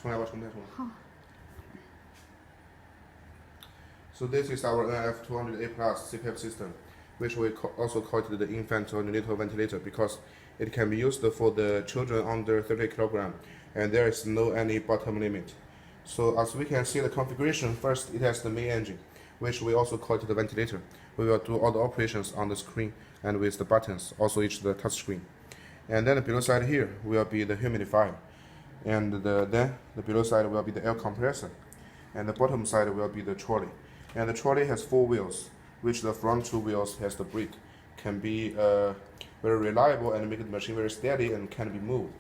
So this is our NLF-200A Plus CPAP system, which we also call it the infant or neonatal ventilator because it can be used for the children under 30 kg, and there is no any bottom limit. So as we can see the configuration, first it has the main engine, which we also call it the ventilator. We will do all the operations on the screen and with the buttons, also each the touch screen. And then the below side here will be the humidifier, and then the below side will be the air compressor, and the bottom side will be the trolley. And the trolley has 4 wheels, which the front 2 wheels has the brake, can be very reliable and make the machine very steady and can be moved.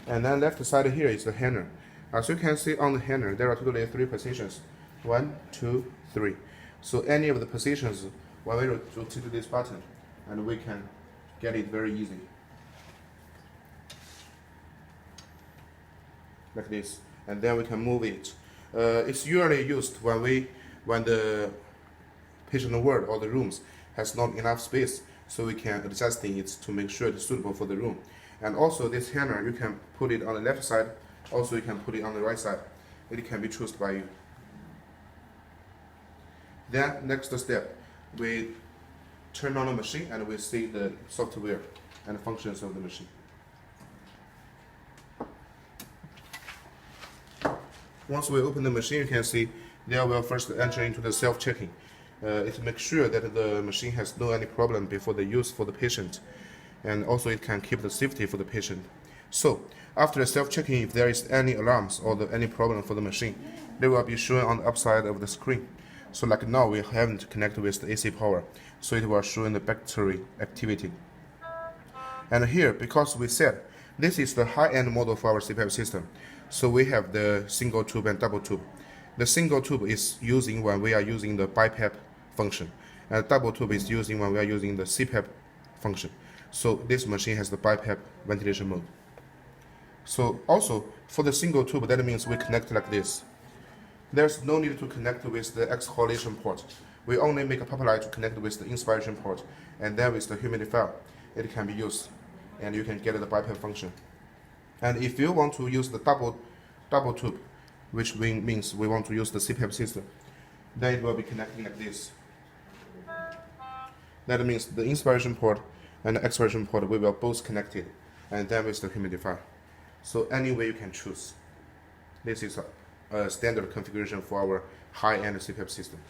And then left side here is the hanger. As you can see on the hanger, there are totally 3 positions. 1, 2, 3. So any of the positions, when we rotate this button, and we can get it very easy. Like this. And then we can move it. It's usually used when the patient ward or the rooms has not enough space, so we can adjusting it to make sure it's suitable for the room. And also this hanger, you can put it on the left side, also you can put it on the right side. It can be chosen by you. Then next step, we turn on the machine and we see the software and functions of the machine. Once we open the machine, you can see there will first enter into the self-checking. It makes sure that the machine has no any problem before the use for the patient, and also it can keep the safety for the patient. So after the self-checking, if there is any alarms or any problem for the machine, they will be shown on the upside of the screen. So like now we haven't connected with the AC power, so it will show in the battery activity. And here, because we said this is the high-end model for our CPAP system, so we have the single tube and double tube. The single tube is using when we are using the BiPAP function, and double tube is using when we are using the CPAP function. So this machine has the BiPAP ventilation mode. So also for the single tube, that means we connect like this. There's no need to connect with the exhalation port. We only make a pipeline to connect with the inspiration port, and then with the humidifier, it can be used, and you can get the BiPAP function. And if you want to use the double tube, which means we want to use the CPAP system, then it will be connecting like this. That means the inspiration port and the expiration port we will both connected, and then with the humidifier. So any way you can choose. This is a standard configuration for our high-end CPAP system.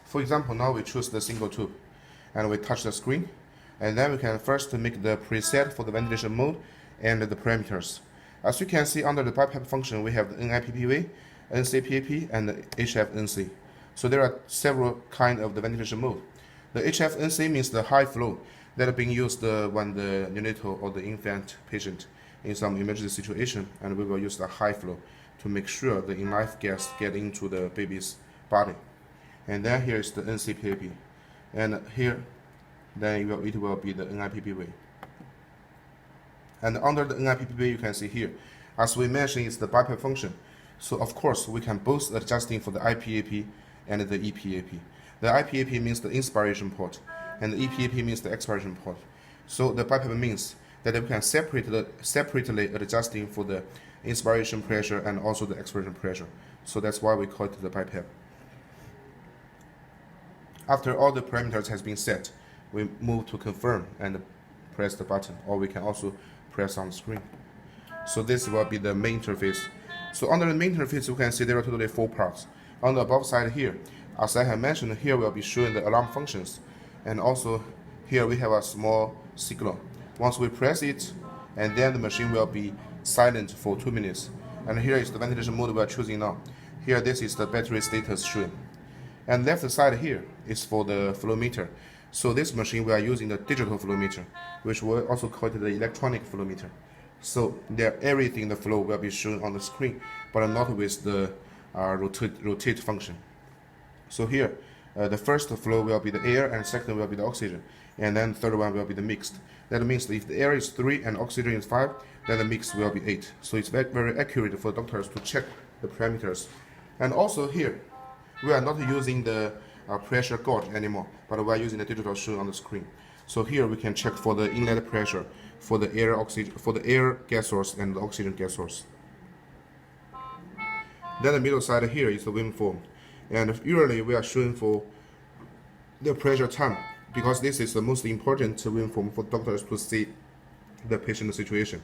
For example, now we choose the single tube, and we touch the screen, and then we can first make the preset for the ventilation mode and the parameters. As you can see, under the BiPAP function, we have the NIPPV, NCPAP, and the HFNC. So there are several kinds of the ventilation mode. The HFNC means the high flow that are being used when the neonatal or the infant patient in some emergency situation, and we will use the high flow to make sure the in-life gas get into the baby's body. And then here is the NCPAP, and here then it will be the NIPPV. And under the NIPPV, you can see here, as we mentioned, it's the BiPAP function. So of course, we can both adjusting for the IPAP and the EPAP. The IPAP means the inspiration port, and the EPAP means the expiration port. So the BiPAP means that we can separately adjusting for the inspiration pressure and also the expiration pressure. So that's why we call it the BiPAP. After all the parameters has been set, we move to confirm and press the button, or we can also press on the screen. So this will be the main interface. So under the main interface, you can see there are totally 4 parts. On the above side here, as I have mentioned, here we'll be showing the alarm functions, and also here we have a small signal. Once we press it, and then the machine will be silent for 2 minutes. And here is the ventilation mode we are choosing now. Here this is the battery status showing. And left side here is for the flow meter. So this machine we are using the digital flow meter, which we also call it the electronic flow meter. So there everything the flow will be shown on the screen, but not with the rotate function. So here the first flow will be the air, and second will be the oxygen, and then third one will be the mixed. That means that if the air is 3 and oxygen is 5, then the mix will be 8. So it's very accurate for doctors to check the parameters. And also here, we are not using the pressure gauge anymore, but we are using the digital shown on the screen. So here we can check for the inlet pressure, for the air gas source and the oxygen gas source. Then the middle side here is the waveform, and usually we are showing for the pressure time because this is the most important waveform for doctors to see the patient situation.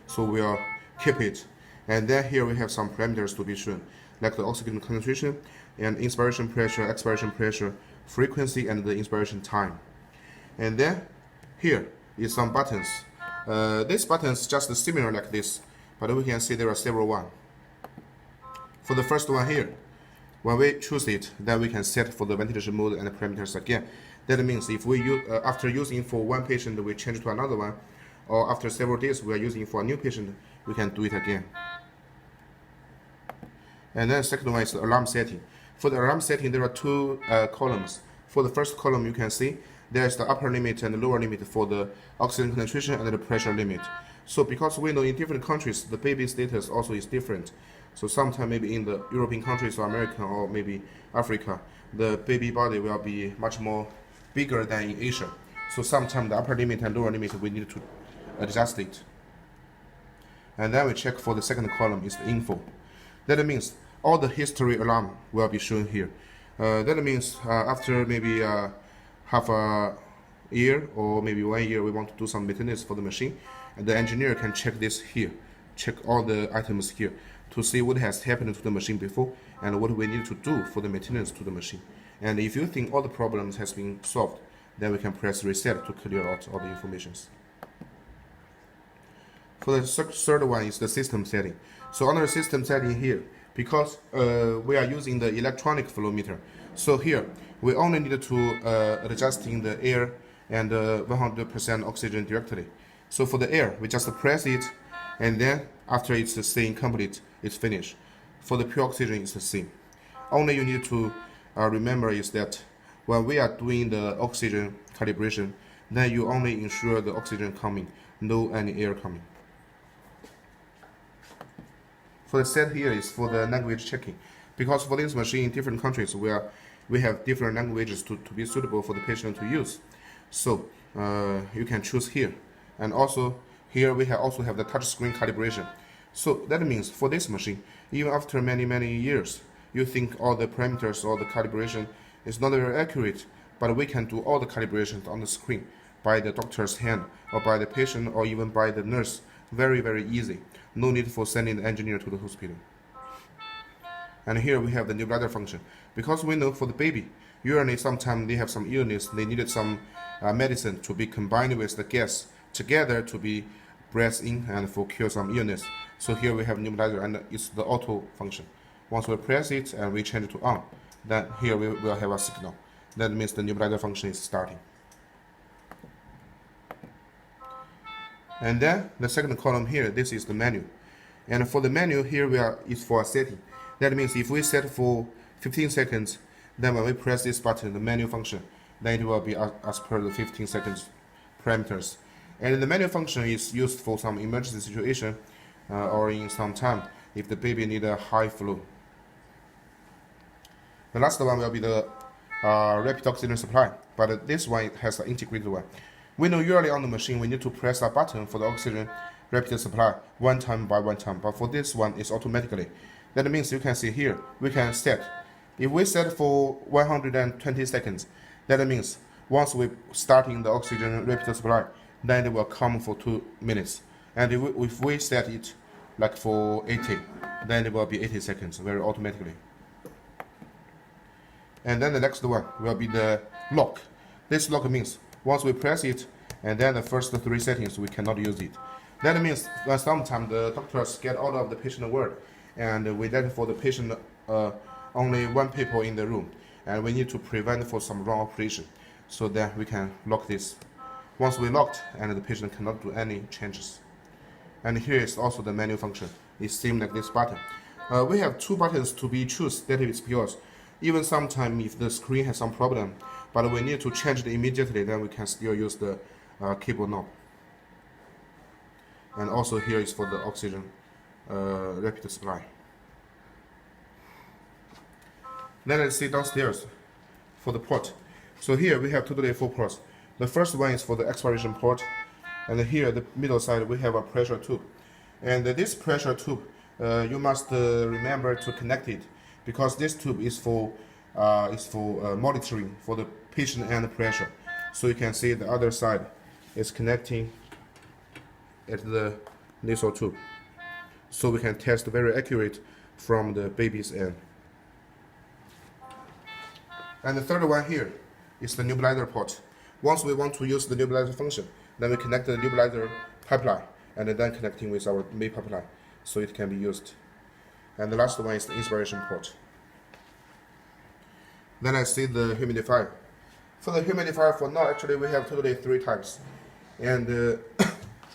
So we'll keep it. And then here we have some parameters to be shown, like the oxygen concentration and inspiration pressure, expiration pressure, frequency, and the inspiration time. And then here is some buttons. These buttons just similar like this, but we can see there are several ones. For the first one here, when we choose it, then we can set for the ventilation mode and the parameters again. That means if we use, after using for one patient, we change to another one, or after several days we are using for a new patient, we can do it again. And then second one is the alarm setting. For the alarm setting, there are two columns. For the first column, you can see there is the upper limit and the lower limit for the oxygen concentration and the pressure limit. So because we know in different countries, the baby status also is different. So sometimes maybe in the European countries or American or maybe Africa, the baby body will be much more bigger than in Asia. So sometimes the upper limit and lower limit, we need to adjust it. And then we check for the second column is the info. That means all the history alarm will be shown here. That means after maybe half a year or maybe 1 year, we want to do some maintenance for the machine, and the engineer can check this here, check all the items here to see what has happened to the machine before and what we need to do for the maintenance to the machine. And if you think all the problems has been solved, then we can press reset to clear out all the informations. For the third one is the system setting. So under the system setting here, because we are using the electronic flow meter, so here we only need to adjusting the air and 100% oxygen directly. So for the air, we just press it, and then after it's saying complete, it's finished. For the pure oxygen, it's the same. Only you need to remember is that when we are doing the oxygen calibration, then you only ensure the oxygen coming, no any air coming. For the set here is for the language checking, because for this machine in different countries we have different languages to be suitable for the patient to use. So you can choose here, and also here we also have the touch screen calibration. So that means for this machine, even after many years, you think all the parameters or the calibration is not very accurate, but we can do all the calibrations on the screen by the doctor's hand or by the patient or even by the nurse. Very easy. No need for sending the engineer to the hospital. And here we have the neonatal function. Because we know for the baby, usually sometimes they have some illness, they needed some medicine to be combined with the gas together to be breathed in and for cure some illness. So here we have neonatal and it's the auto function. Once we press it and we change it to on, then here we will have a signal. That means the neonatal function is starting. And then the second column here, this is the menu. And for the menu here is for a setting. That means if we set for 15 seconds, then when we press this button, the menu function, then it will be as per the 15 seconds parameters. And the menu function is used for some emergency situation or in some time if the baby need a high flow. The last one will be the rapid oxygen supply, but this one has an integrated one. We know usually on the machine we need to press a button for the oxygen rapid supply one time by one time, but for this one it's automatically. That means you can see here we can set. If we set for 120 seconds, that means once we starting the oxygen rapid supply, then it will come for 2 minutes. And if we set it like for 80, then it will be 80 seconds very automatically. And then the next one will be the lock. This lock means once we press it, and then the first 3 settings we cannot use it. That means that sometimes the doctors get out of the patient ward, and we let for the patient only 1 people in the room, and we need to prevent for some wrong operation. So then we can lock this. Once we locked, and the patient cannot do any changes. And here is also the menu function. It's same like this button. We have 2 buttons to be choose. That is because even sometimes if the screen has some problem, but we need to change it immediately, then we can still use the cable knob. And also here is for the oxygen rapid supply. Then let's see downstairs for the port. So here we have totally 4 ports. The first one is for the expiration port, And here, the middle side, we have a pressure tube. And this pressure tube, you must remember to connect it, because this tube is for monitoring for the patient and the pressure. So you can see the other side is connecting at the nasal tube. So we can test very accurate from the baby's end. And the third one here is the nebulizer port. Once we want to use the nebulizer function, then we connect the nebulizer pipeline and then connecting with our main pipeline, so it can be used. And the last one is the inspiration port. Then I see the humidifier. For the humidifier, for now, actually we have totally 3 types. And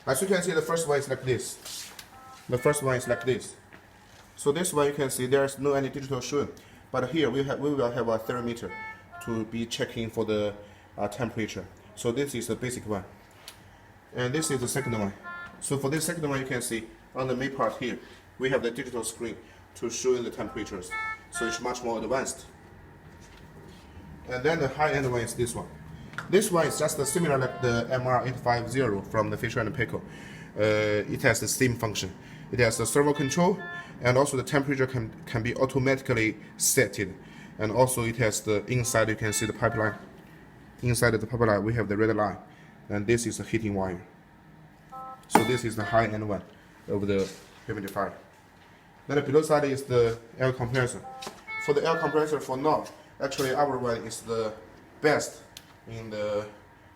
as you can see, the first one is like this. The first one is like this. So this one you can see there's no any digital shown, but here we will have a thermometer to be checking for the temperature. So this is the basic one. And this is the second one. So for this second one, you can see on the main part here, we have the digital screen to show the temperatures. So it's much more advanced. And then the high-end one is this one. This one is just similar like the MR850 from the Fisher & Paykel. It has the same function. It has the servo control, and also the temperature can be automatically set. And also it has the inside, you can see the pipeline. Inside of the pipeline, we have the red line, and this is the heating wire. So this is the high-end one of the humidifier. Then the below side is the air compressor. For the air compressor, for now, actually our one is the best in the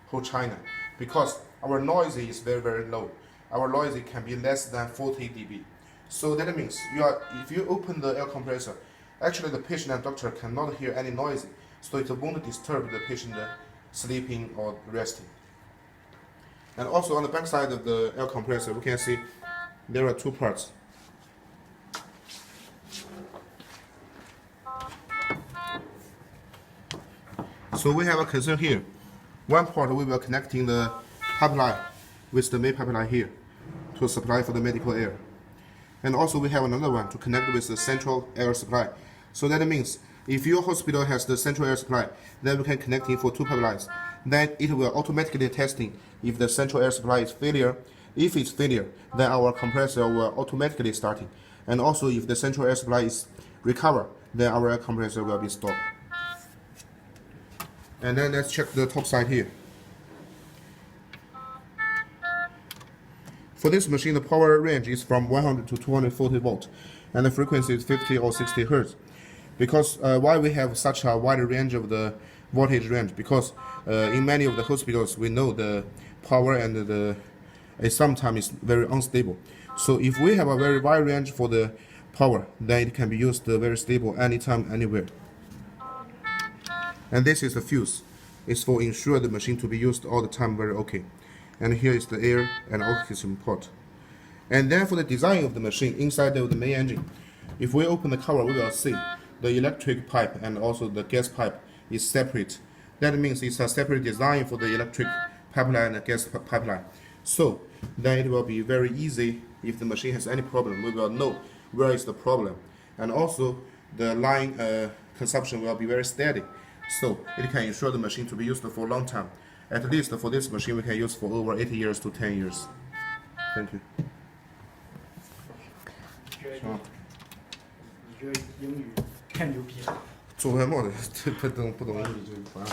whole China, because our noise is very, very low. Our noise can be less than 40 dB. So that means if you open the air compressor, actually the patient and doctor cannot hear any noise, so it won't disturb the patient sleeping or resting. And also on the back side of the air compressor, we can see there are 2 parts. So we have a concern here. One part we will connecting the pipeline with the main pipeline here to supply for the medical air. And also we have another one to connect with the central air supply. So that means if your hospital has the central air supply, then we can connect it for 2 pipelines. Then it will automatically testing if the central air supply is failure. If it's failure, then our compressor will automatically starting. And also if the central air supply is recover, then our air compressor will be stopped. And then let's check the top side here. For this machine, the power range is from 100 to 240 volts, and the frequency is 50 or 60 hertz. Because why we have such a wide range of the voltage range? Because in many of the hospitals, we know the power and sometimes is very unstable. So if we have a very wide range for the power, then it can be used very stable anytime, anywhere. And this is the fuse. It's for ensure the machine to be used all the time very okay. And here is the air and oxygen port. And then for the design of the machine inside of the main engine, if we open the cover, we will see the electric pipe and also the gas pipe is separate. That means it's a separate design for the electric pipeline and gas pipeline. So then it will be very easy. If the machine has any problem, we will know where is the problem. And also the line consumption will be very steady. So it can ensure the machine to be used for a long time. At least for this machine, we can use for over 8 years to 10 years. Thank you. 你这英语太牛逼了。做外贸的，不懂英语就烦。